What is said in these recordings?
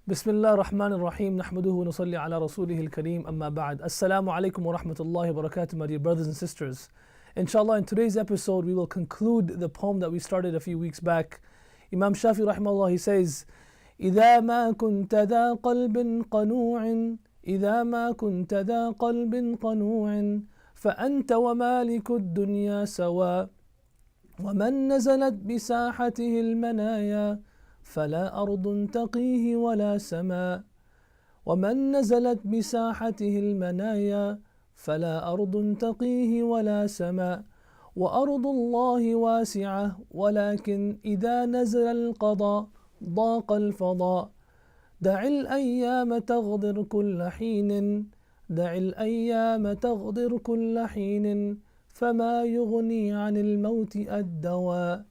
بسم الله الرحمن الرحيم نحمده ونصلي على رسوله الكريم أما بعد السلام عليكم ورحمة الله وبركاته, my dear brothers and sisters. Inshallah, in today's episode we will conclude the poem that we started a few weeks back. Imam Shafi rahimahullah, he says, إذا ما كنت ذا قلب قنوع إذا ما كنت ذا قلب قنوع فأنت ومالك الدنيا سواء ومن نزلت بساحته المنايا فلا أرض تقيه ولا سماء ومن نزلت بساحته المنايا فلا أرض تقيه ولا سماء وأرض الله واسعة ولكن إذا نزل القضاء ضاق الفضاء دع الأيام تغدر كل حين دع الأيام تغدر كل حين فما يغني عن الموت الدواء.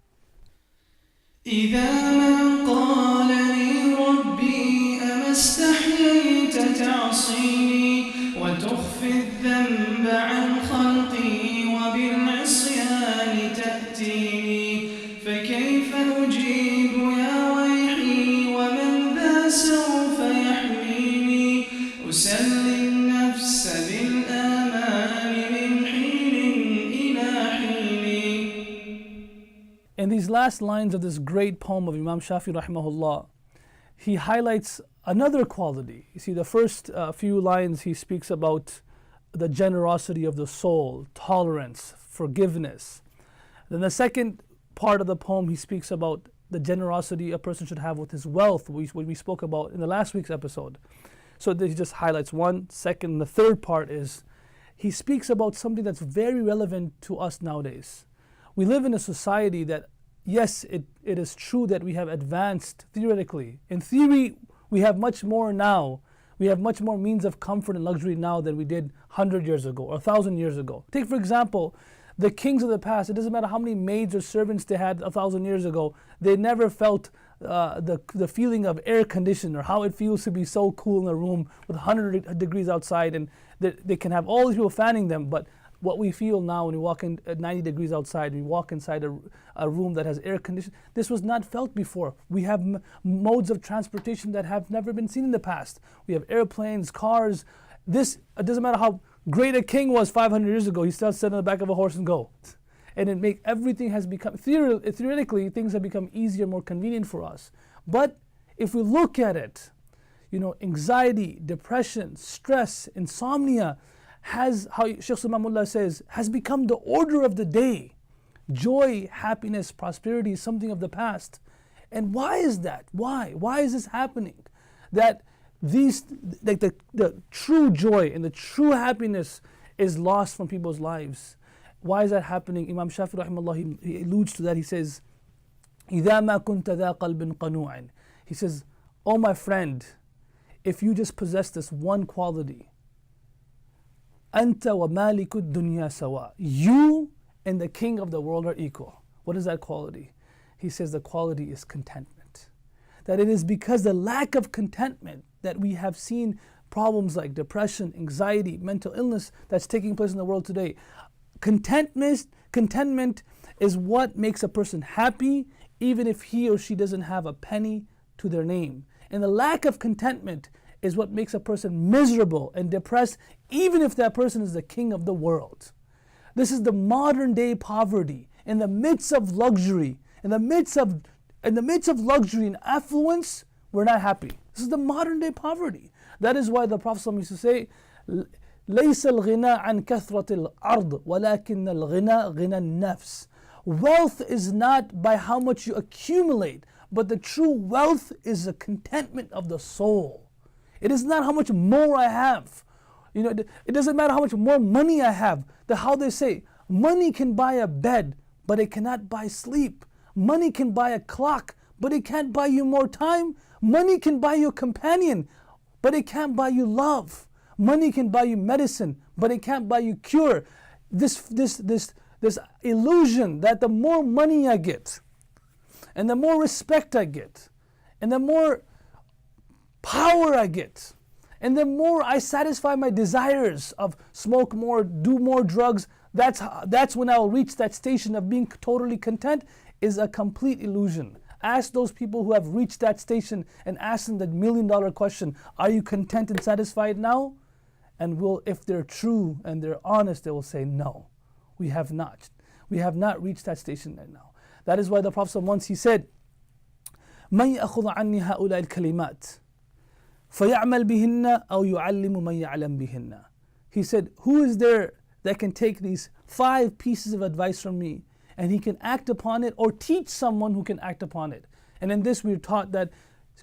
إذا ما قال لي ربي أما استحييت تعصيني وتخفي الذنب عن خلقي وبالعصيان تأتيني فكيف أجيب يا ويحي ومن ذا سوف يحميني أسلي النفس بالآمال من حين إلى حين. In these last lines of this great poem of Imam Shafi rahimahullah, he highlights another quality. You see, the first few lines he speaks about the generosity of the soul, tolerance, forgiveness. Then the second part of the poem he speaks about the generosity a person should have with his wealth, what we spoke about in the last week's episode. So he just highlights one. Second, the third part is he speaks about something that's very relevant to us nowadays. We live in a society that, yes, it is true that we have advanced theoretically. In theory, we have much more now. We have much more means of comfort and luxury now than we did 100 years ago or 1,000 years ago. Take, for example, the kings of the past. It doesn't matter how many maids or servants they had 1,000 years ago. They never felt the feeling of air condition or how it feels to be so cool in a room with 100 degrees outside, and they can have all these people fanning them. But what we feel now when we walk in at 90 degrees outside, we walk inside a room that has air conditioning, this was not felt before. We have modes of transportation that have never been seen in the past. We have airplanes, cars. It doesn't matter how great a king was 500 years ago, he still sit on the back of a horse and go. And everything has become, theoretically, things have become easier, more convenient for us. But if we look at it, anxiety, depression, stress, insomnia, has, how Shaykh Sulaimanullah says, has become the order of the day. Joy, happiness, prosperity is something of the past. And why is that? Why? Why is this happening? That these, like the true joy and the true happiness is lost from people's lives. Why is that happening? Imam Shafi rahimahullah, he alludes to that. He says, إِذَا مَا كُنْتَ ذَا قَلْبٍ قَنُوعٍ. He says, oh my friend, if you just possess this one quality, أنت ومالك الدنيا سواء. You and the king of the world are equal. What is that quality? He says the quality is contentment. That it is because the lack of contentment that we have seen problems like depression, anxiety, mental illness that's taking place in the world today. Contentment is what makes a person happy even if he or she doesn't have a penny to their name. And the lack of contentment is what makes a person miserable and depressed, even if that person is the king of the world. This is the modern day poverty. In the midst of luxury, in the midst of luxury and affluence, we're not happy. This is the modern day poverty. That is why the Prophet ﷺ used to say, ليس الغنى عن كثرة الأرض ولكن الغنى غنى النفس. Wealth is not by how much you accumulate, but the true wealth is the contentment of the soul. It is not how much more I have. It doesn't matter how much more money I have. How they say, money can buy a bed, but it cannot buy sleep. Money can buy a clock, but it can't buy you more time. Money can buy you a companion, but it can't buy you love. Money can buy you medicine, but it can't buy you cure. This illusion that the more money I get, and the more respect I get, and the more power I get, and the more I satisfy my desires of smoke more, do more drugs, that's when I'll reach that station of being totally content, is a complete illusion. Ask those people who have reached that station and ask them that $1,000,000 question, are you content and satisfied now? And if they're true and they're honest, they will say, no, we have not. We have not reached that station right now. That is why the Prophet once he said, مَنْ يَأْخُذَ عَنِّي هَؤُلَاءِ الْكَلِمَاتِ فَيَعْمَلْ بِهِنَّ أَوْ يُعَلِّمُ مَنْ يَعْلَمْ بِهِنَّ. He said, who is there that can take these 5 pieces of advice from me and he can act upon it, or teach someone who can act upon it? And in this we're taught that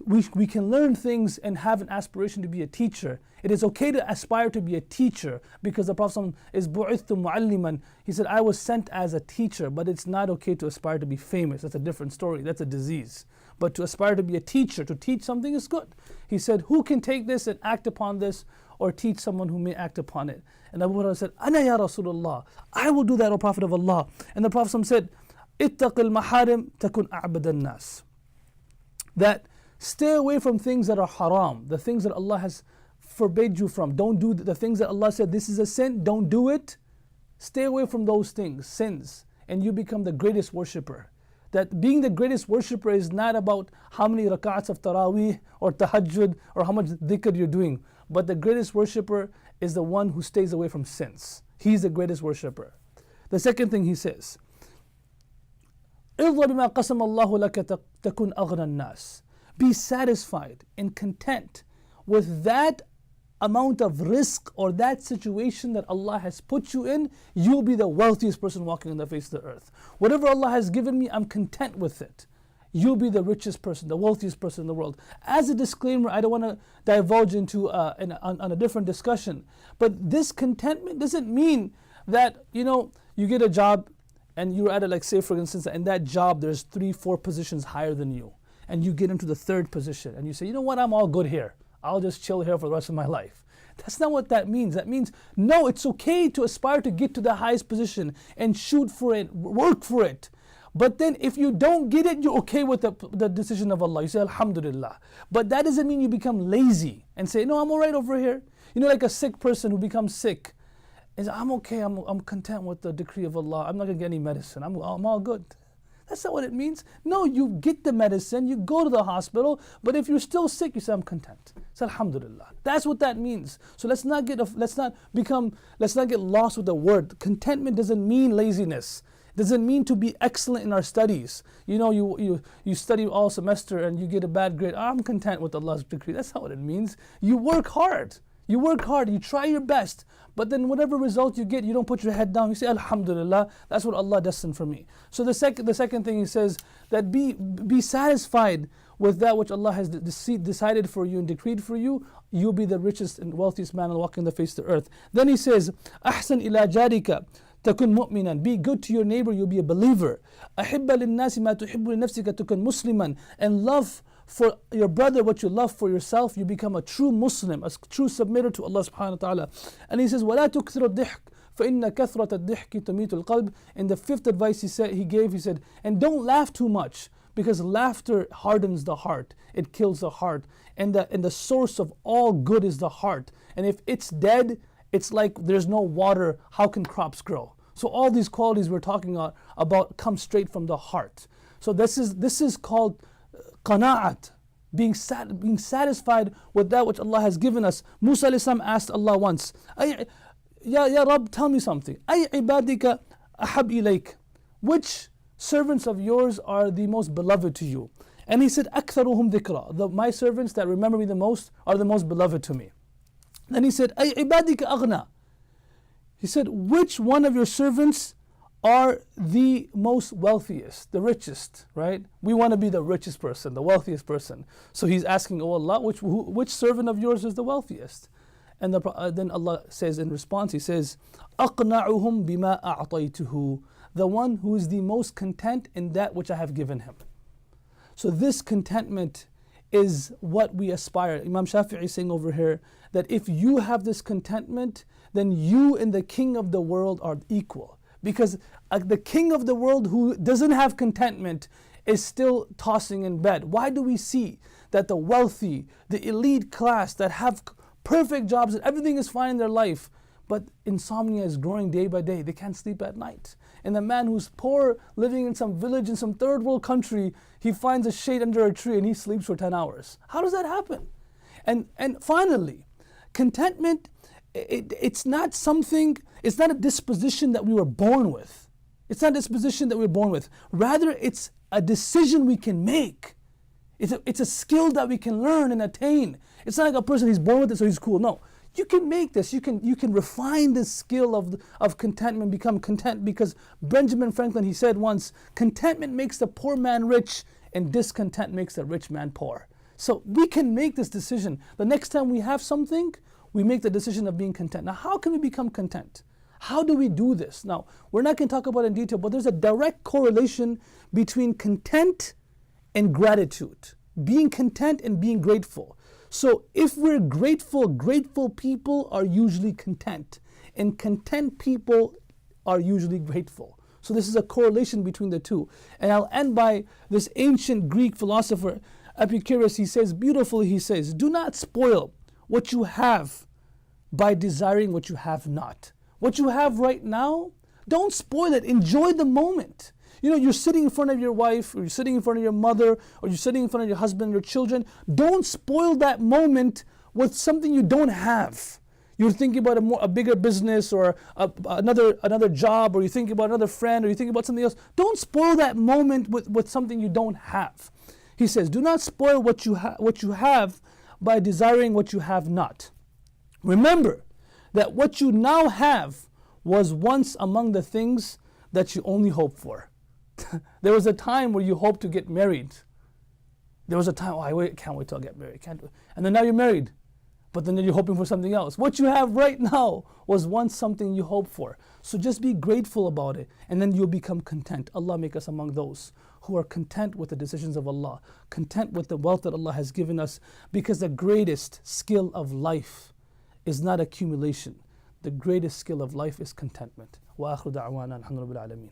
we can learn things and have an aspiration to be a teacher. It is okay to aspire to be a teacher, because the Prophet is bu'ithtu mu'alliman. He said, I was sent as a teacher, but it's not okay to aspire to be famous. That's a different story. That's a disease. But to aspire to be a teacher, to teach something, is good. He said, who can take this and act upon this, or teach someone who may act upon it? And Abu Hurairah said, Ana ya Rasulullah, I will do that, O Prophet of Allah. And the Prophet said, Ittaqil maharim takun a'badan nas. That stay away from things that are haram, the things that Allah has forbade you from. Don't do the things that Allah said, this is a sin, don't do it. Stay away from those things, sins, and you become the greatest worshipper. That being the greatest worshipper is not about how many rak'ats of taraweeh or tahajjud or how much dhikr you're doing, but the greatest worshipper is the one who stays away from sins. He's the greatest worshipper. The second thing he says, إِرْضَ بِمَا قَسَمَ اللَّهُ لَكَ تَكُنْ أَغْنَى النَّاسِ. Be satisfied and content with that amount of risk or that situation that Allah has put you in. You'll be the wealthiest person walking on the face of the earth. Whatever Allah has given me, I'm content with it. You'll be the richest person, the wealthiest person in the world. As a disclaimer, I don't want to divulge into on a different discussion, but this contentment doesn't mean that, you get a job and you're at it, like say for instance, in that job there's 3-4 positions higher than you, and you get into the 3rd position and you say, you know what, I'm all good here. I'll just chill here for the rest of my life. That's not what that means. That means, no, it's okay to aspire to get to the highest position and shoot for it, work for it. But then if you don't get it, you're okay with the decision of Allah. You say, Alhamdulillah. But that doesn't mean you become lazy and say, no, I'm all right over here. Like a sick person who becomes sick. Is I'm okay, I'm content with the decree of Allah. I'm not going to get any medicine. I'm all good. That's not what it means. No, you get the medicine, you go to the hospital, but if you're still sick, you say, I'm content. Say, Alhamdulillah. That's what that means. So let's not get lost with the word. Contentment doesn't mean laziness. Doesn't mean to be excellent in our studies. You study all semester and you get a bad grade. I'm content with Allah's decree. That's not what it means. You work hard. You try your best, but then whatever result you get, you don't put your head down. You say, Alhamdulillah, that's what Allah destined for me. So the second thing he says, that be satisfied with that which Allah has decided for you and decreed for you. You'll be the richest and wealthiest man walking the face of the earth. Then he says, Ahsan ila jarika takun mu'minan. Be good to your neighbor, you'll be a believer. Ahibba linnasi ma tuhibbu li nafsika takun musliman. And love for your brother what you love for yourself, you become a true Muslim, a true submitter to Allah subhanahu wa ta'ala. And he says, وَلَا تُكْثِرُ الضِّحْكِ فَإِنَّ كَثْرَةَ الضِّحْكِ تُمِيتُ الْقَلْبِ. And the 5th advice he gave, and don't laugh too much, because laughter hardens the heart, it kills the heart. And the source of all good is the heart. And if it's dead, it's like there's no water, how can crops grow? So all these qualities we're talking about come straight from the heart. So this is called qana'at, being satisfied with that which Allah has given us. Musa alayhi salam asked Allah once, Ya Rabb, tell me something. Ay ibadika ahab ilayk. Which servants of yours are the most beloved to you? And he said, Aktharuhum dhikra. My servants that remember me the most are the most beloved to me. Then he said, Ay ibadika aghna. He said, which one of your servants are the most wealthiest, the richest, right? We want to be the richest person, the wealthiest person. So he's asking, oh Allah, which servant of yours is the wealthiest? And then Allah says in response, he says, أَقْنَعُهُمْ بِمَا أَعْطَيْتُهُ. The one who is the most content in that which I have given him. So this contentment is what we aspire. Imam Shafi'i is saying over here that if you have this contentment, then you and the king of the world are equal. Because the king of the world who doesn't have contentment is still tossing in bed. Why do we see that the wealthy, the elite class that have perfect jobs and everything is fine in their life, but insomnia is growing day by day. They can't sleep at night. And the man who's poor, living in some village in some third world country, he finds a shade under a tree and he sleeps for 10 hours. How does that happen? And finally, contentment, it's not something, it's not a disposition that we were born with. It's not a disposition that we were born with. Rather, it's a decision we can make. It's a skill that we can learn and attain. It's not like a person, he's born with it so he's cool. No, you can make this. You can refine this skill of contentment, become content, because Benjamin Franklin, he said once, contentment makes the poor man rich and discontent makes the rich man poor. So we can make this decision. The next time we have something, we make the decision of being content. Now, how can we become content? How do we do this? Now, we're not going to talk about it in detail, but there's a direct correlation between content and gratitude. Being content and being grateful. So if we're grateful, grateful people are usually content. And content people are usually grateful. So this is a correlation between the two. And I'll end by this ancient Greek philosopher, Epicurus. He says, beautifully, he says, do not spoil what you have by desiring what you have not. What you have right now, don't spoil it. Enjoy the moment. You know, you're sitting in front of your wife, or you're sitting in front of your mother, or you're sitting in front of your husband, your children. Don't spoil that moment with something you don't have. You're thinking about a bigger business, or another job, or you're thinking about another friend, or you're thinking about something else. Don't spoil that moment with something you don't have. He says, do not spoil what you have by desiring what you have not. Remember that what you now have was once among the things that you only hoped for. There was a time where you hoped to get married. There was a time, I can't wait till I get married. Can't do it. And then now you're married. But then you're hoping for something else. What you have right now was once something you hoped for. So just be grateful about it, and then you'll become content. Allah make us among those who are content with the decisions of Allah, content with the wealth that Allah has given us, because the greatest skill of life is not accumulation. The greatest skill of life is contentment. Wa akhiru da'wana alhamdulillahi rabbil alameen.